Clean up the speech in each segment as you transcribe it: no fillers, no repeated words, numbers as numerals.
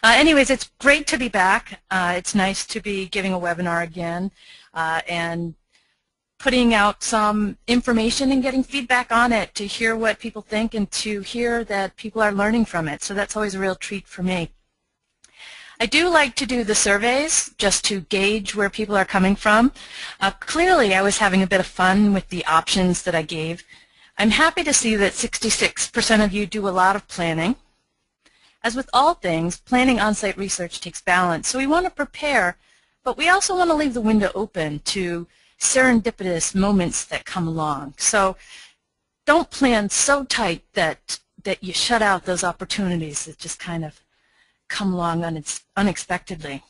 Anyways, it's great to be back. It's nice to be giving a webinar again and putting out some information and getting feedback on it to hear what people think and to hear that people are learning from it. So that's always a real treat for me. I do like to do the surveys just to gauge where people are coming from. Clearly, I was having a bit of fun with the options that I gave. I'm happy to see that 66% of you do a lot of planning. As with all things, planning on-site research takes balance. So we want to prepare, but we also want to leave the window open to serendipitous moments that come along. So don't plan so tight that you shut out those opportunities that just kind of come along unexpectedly.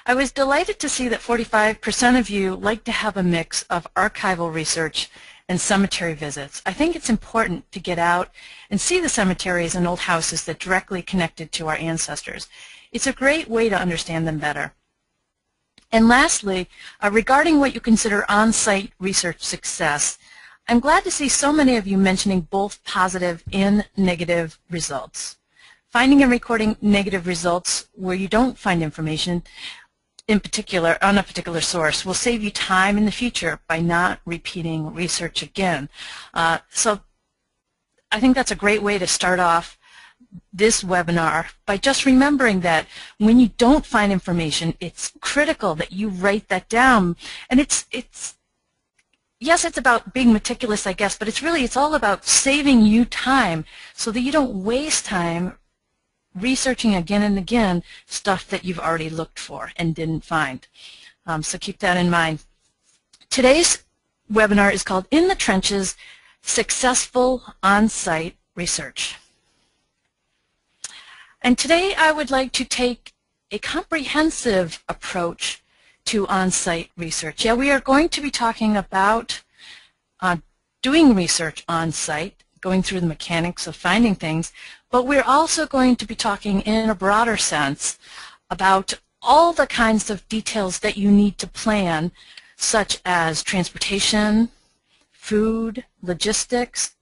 I was delighted to see that 45% of you like to have a mix of archival research and cemetery visits. I think it's important to get out and see the cemeteries and old houses that directly connected to our ancestors. It's a great way to understand them better. And lastly, regarding what you consider on-site research success, I'm glad to see so many of you mentioning both positive and negative results. Finding and recording negative results where you don't find information in particular on a particular source will save you time in the future by not repeating research again. So I think that's a great way to start off this webinar by just remembering that when you don't find information, it's critical that you write that down. And yes, it's about being meticulous, I guess, but it's all about saving you time so that you don't waste time researching again and again stuff that you've already looked for and didn't find. So keep that in mind. Today's webinar is called In the Trenches, Successful On-Site Research. And today I would like to take a comprehensive approach to on-site research. Yeah, we are going to be talking about doing research on-site, going through the mechanics of finding things, but we're also going to be talking in a broader sense about all the kinds of details that you need to plan, such as transportation, food, logistics,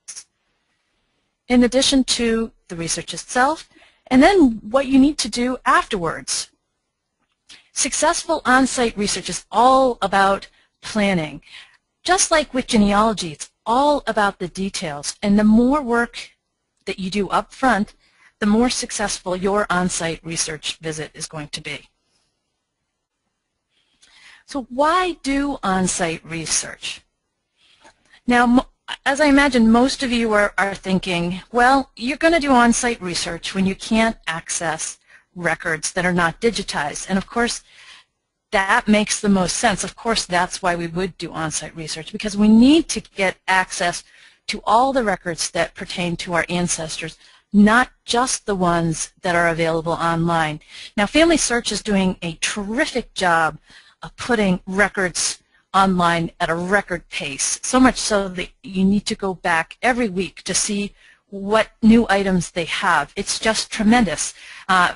in addition to the research itself, and then what you need to do afterwards. Successful on-site research is all about planning. Just like with genealogy, it's all about the details, and the more work that you do up front, the more successful your on-site research visit is going to be. So why do on-site research? Now, as I imagine, most of you are thinking, well, you're going to do on-site research when you can't access records that are not digitized. And of course, that makes the most sense. Of course, that's why we would do on-site research, because we need to get access to all the records that pertain to our ancestors, not just the ones that are available online. Now, Family Search is doing a terrific job of putting records online at a record pace, so much so that you need to go back every week to see what new items they have. It's just tremendous.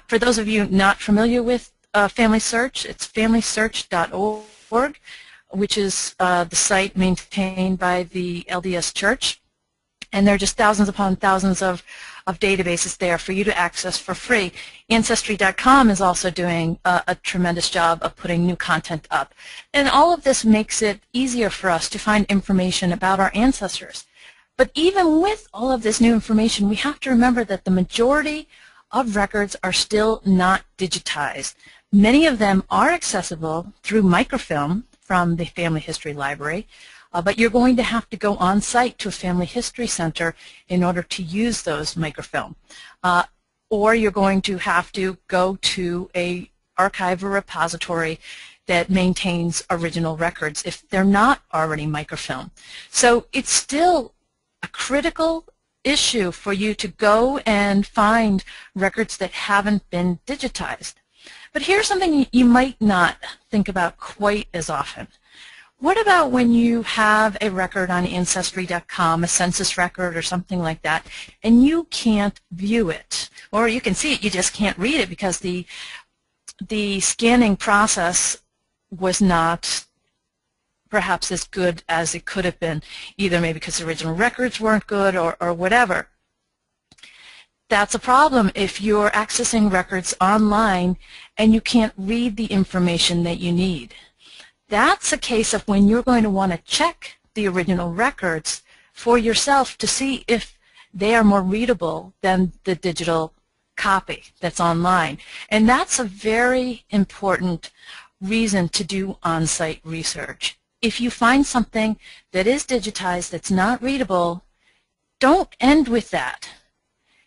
For those of you not familiar with Family Search, it's familysearch.org, which is the site maintained by the LDS Church. And there are just thousands upon thousands of databases there for you to access for free. Ancestry.com is also doing a tremendous job of putting new content up. And all of this makes it easier for us to find information about our ancestors. But even with all of this new information, we have to remember that the majority of records are still not digitized. Many of them are accessible through microfilm from the Family History Library, but you're going to have to go on site to a family history center in order to use those microfilm. Or you're going to have to go to an archive or repository that maintains original records if they're not already microfilm. So it's still a critical issue for you to go and find records that haven't been digitized. But here's something you might not think about quite as often. What about when you have a record on Ancestry.com, a census record or something like that, and you can't view it? Or you can see it, you just can't read it because the scanning process was not perhaps as good as it could have been, either maybe because the original records weren't good or whatever. That's a problem if you're accessing records online and you can't read the information that you need. That's a case of when you're going to want to check the original records for yourself to see if they are more readable than the digital copy that's online. And that's a very important reason to do on-site research. If you find something that is digitized that's not readable, don't end with that.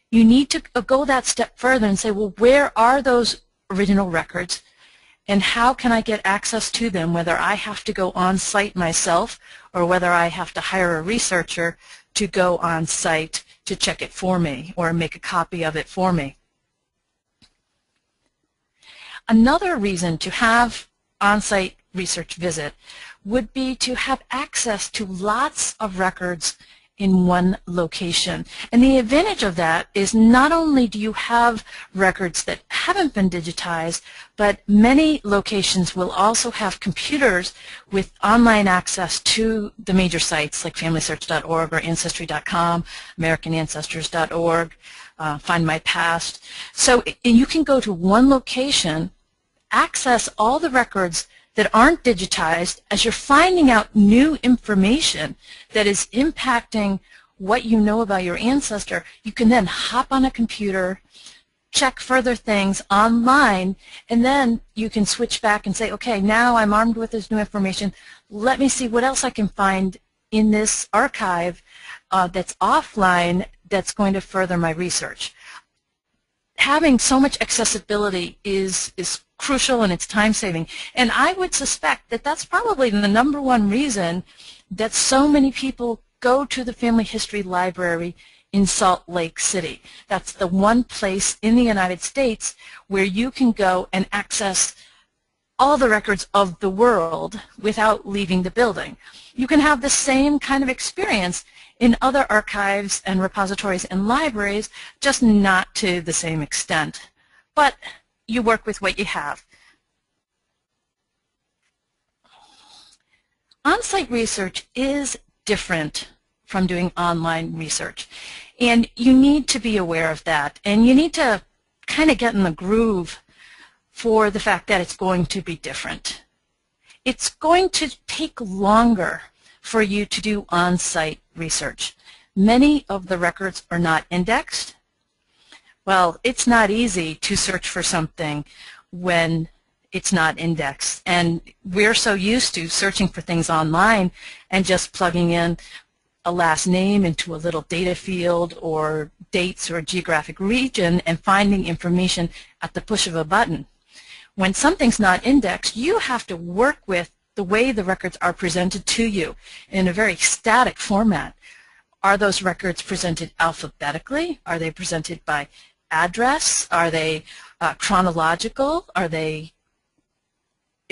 You need to go that step further and say, well, where are those original records and how can I get access to them, whether I have to go on site myself or whether I have to hire a researcher to go on site to check it for me or make a copy of it for me. Another reason to have on-site research visit would be to have access to lots of records in one location. And the advantage of that is not only do you have records that haven't been digitized, but many locations will also have computers with online access to the major sites like FamilySearch.org or Ancestry.com, AmericanAncestors.org, Find My Past. So you can go to one location, access all the records that aren't digitized. As you're finding out new information that is impacting what you know about your ancestor, you can then hop on a computer, check further things online, and then you can switch back and say, okay, now I'm armed with this new information. Let me see what else I can find in this archive that's offline that's going to further my research. Having so much accessibility is crucial and it's time-saving. And I would suspect that that's probably the #1 reason that so many people go to the Family History Library in Salt Lake City. That's the one place in the United States where you can go and access all the records of the world without leaving the building. You can have the same kind of experience in other archives and repositories and libraries, just not to the same extent. But you work with what you have. On-site research is different from doing online research, and you need to be aware of that, and you need to kind of get in the groove for the fact that it's going to be different. It's going to take longer for you to do on-site research. Many of the records are not indexed. Well, it's not easy to search for something when it's not indexed. And we're so used to searching for things online and just plugging in a last name into a little data field or dates or a geographic region and finding information at the push of a button. When something's not indexed, you have to work with the way the records are presented to you in a very static format. Are those records presented alphabetically? Are they presented by address? Are they chronological? Are they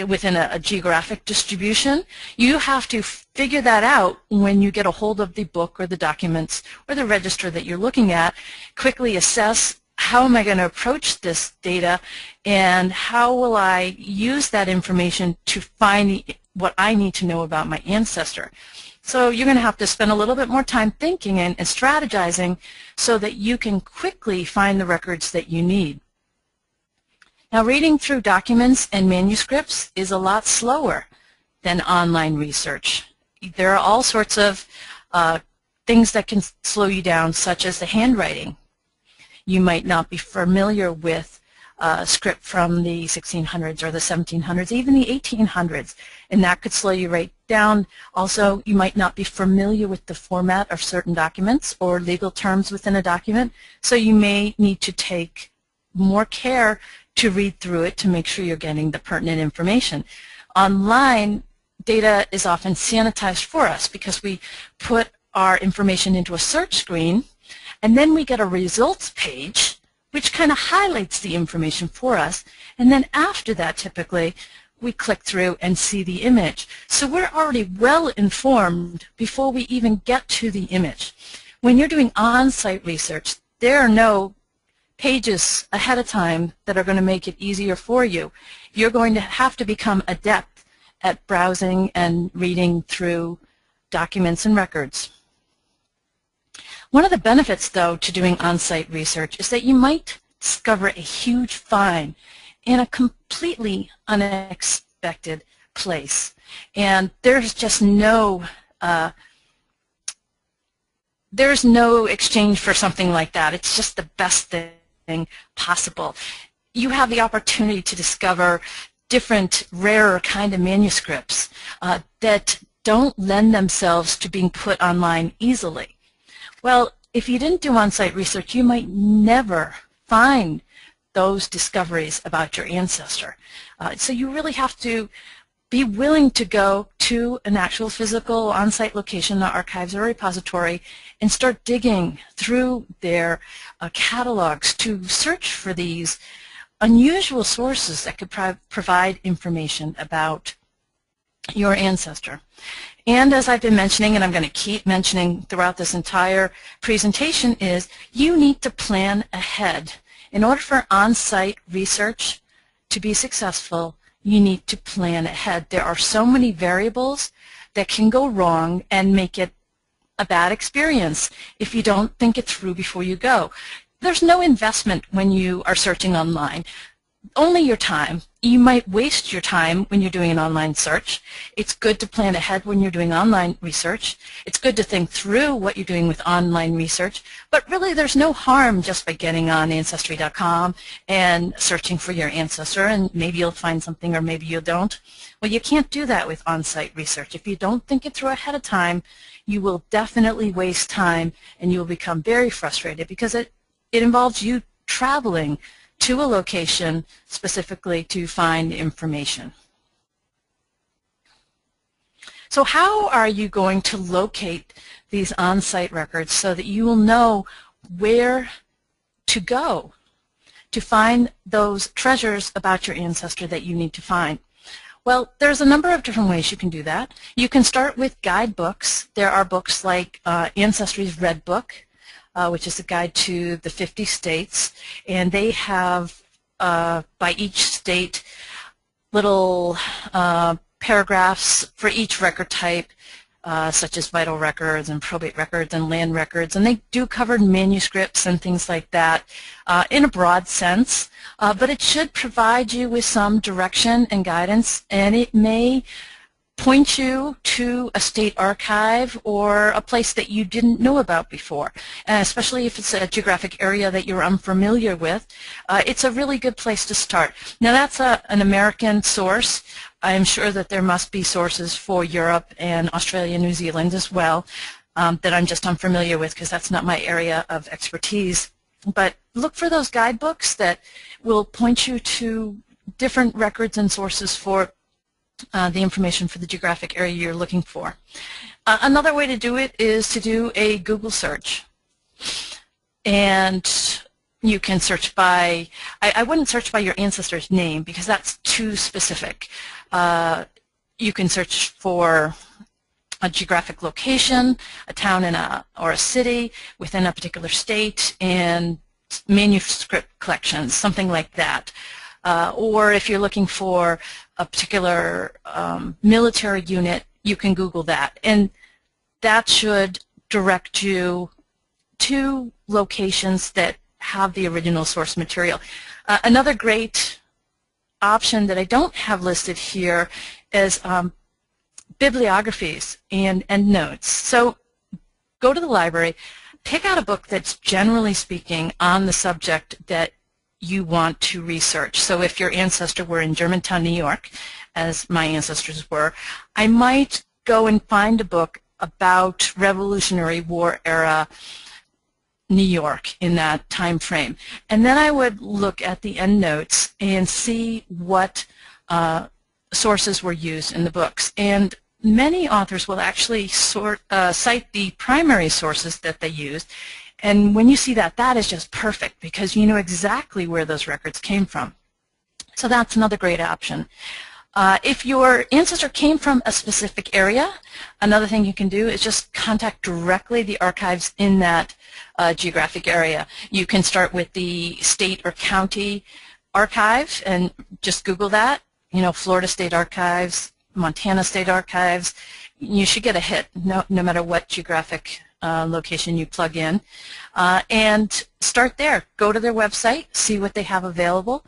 within a geographic distribution? You have to figure that out when you get a hold of the book or the documents or the register that you're looking at. Quickly assess, how am I going to approach this data and how will I use that information to find what I need to know about my ancestor. So you're going to have to spend a little bit more time thinking and strategizing so that you can quickly find the records that you need. Now, reading through documents and manuscripts is a lot slower than online research. There are all sorts of things that can slow you down, such as the handwriting. You might not be familiar with script from the 1600s or the 1700s, even the 1800s, and that could slow you right down. Also, you might not be familiar with the format of certain documents or legal terms within a document, so you may need to take more care to read through it to make sure you're getting the pertinent information. Online, data is often sanitized for us because we put our information into a search screen and then we get a results page which kind of highlights the information for us, and then after that typically we click through and see the image. So we're already well informed before we even get to the image. When you're doing on-site research, there are no pages ahead of time that are going to make it easier for you. You're going to have to become adept at browsing and reading through documents and records. One of the benefits, though, to doing on-site research is that you might discover a huge find in a completely unexpected place. And there's just there's no exchange for something like that. It's just the best thing possible. You have the opportunity to discover different, rarer kind of manuscripts that don't lend themselves to being put online easily. Well, if you didn't do on-site research, you might never find those discoveries about your ancestor. So you really have to be willing to go to an actual physical on-site location, the archives or repository, and start digging through their catalogs to search for these unusual sources that could provide information about your ancestor. And as I've been mentioning, and I'm going to keep mentioning throughout this entire presentation, is you need to plan ahead. In order for on-site research to be successful, you need to plan ahead. There are so many variables that can go wrong and make it a bad experience if you don't think it through before you go. There's no investment when you are searching online. Only your time. You might waste your time when you're doing an online search. It's good to plan ahead when you're doing online research. It's good to think through what you're doing with online research, but really there's no harm just by getting on Ancestry.com and searching for your ancestor, and maybe you'll find something or maybe you don't. Well, you can't do that with on-site research. If you don't think it through ahead of time, you will definitely waste time and you will become very frustrated because it involves you traveling to a location specifically to find information. So how are you going to locate these on-site records so that you will know where to go to find those treasures about your ancestor that you need to find? Well, there's a number of different ways you can do that. You can start with guidebooks. There are books like Ancestry's Red Book, which is a guide to the 50 states, and they have by each state little paragraphs for each record type, such as vital records and probate records and land records, and they do cover manuscripts and things like that in a broad sense, but it should provide you with some direction and guidance, and it may point you to a state archive or a place that you didn't know about before, especially if it's a geographic area that you're unfamiliar with. It's a really good place to start. Now that's an American source. I'm sure that there must be sources for Europe and Australia and New Zealand as well that I'm just unfamiliar with because that's not my area of expertise. But look for those guidebooks that will point you to different records and sources for the information for the geographic area you're looking for. Another way to do it is to do a Google search. And you can search by, I wouldn't search by your ancestor's name because that's too specific. You can search for a geographic location, a town or a city within a particular state, and manuscript collections, something like that. Or if you're looking for a particular military unit, you can Google that. And that should direct you to locations that have the original source material. Another great option that I don't have listed here is bibliographies and endnotes. So go to the library, pick out a book that's generally speaking on the subject that you want to research. So if your ancestor were in Germantown, New York, as my ancestors were, I might go and find a book about Revolutionary War era New York in that time frame. And then I would look at the endnotes and see what sources were used in the books. And many authors will actually cite the primary sources that they used. And when you see that, that is just perfect because you know exactly where those records came from. So that's another great option. If your ancestor came from a specific area, another thing you can do is just contact directly the archives in that geographic area. You can start with the state or county archive and just Google that, you know, Florida State Archives, Montana State Archives. You should get a hit no matter what geographic location you plug in, and start there. Go to their website, see what they have available.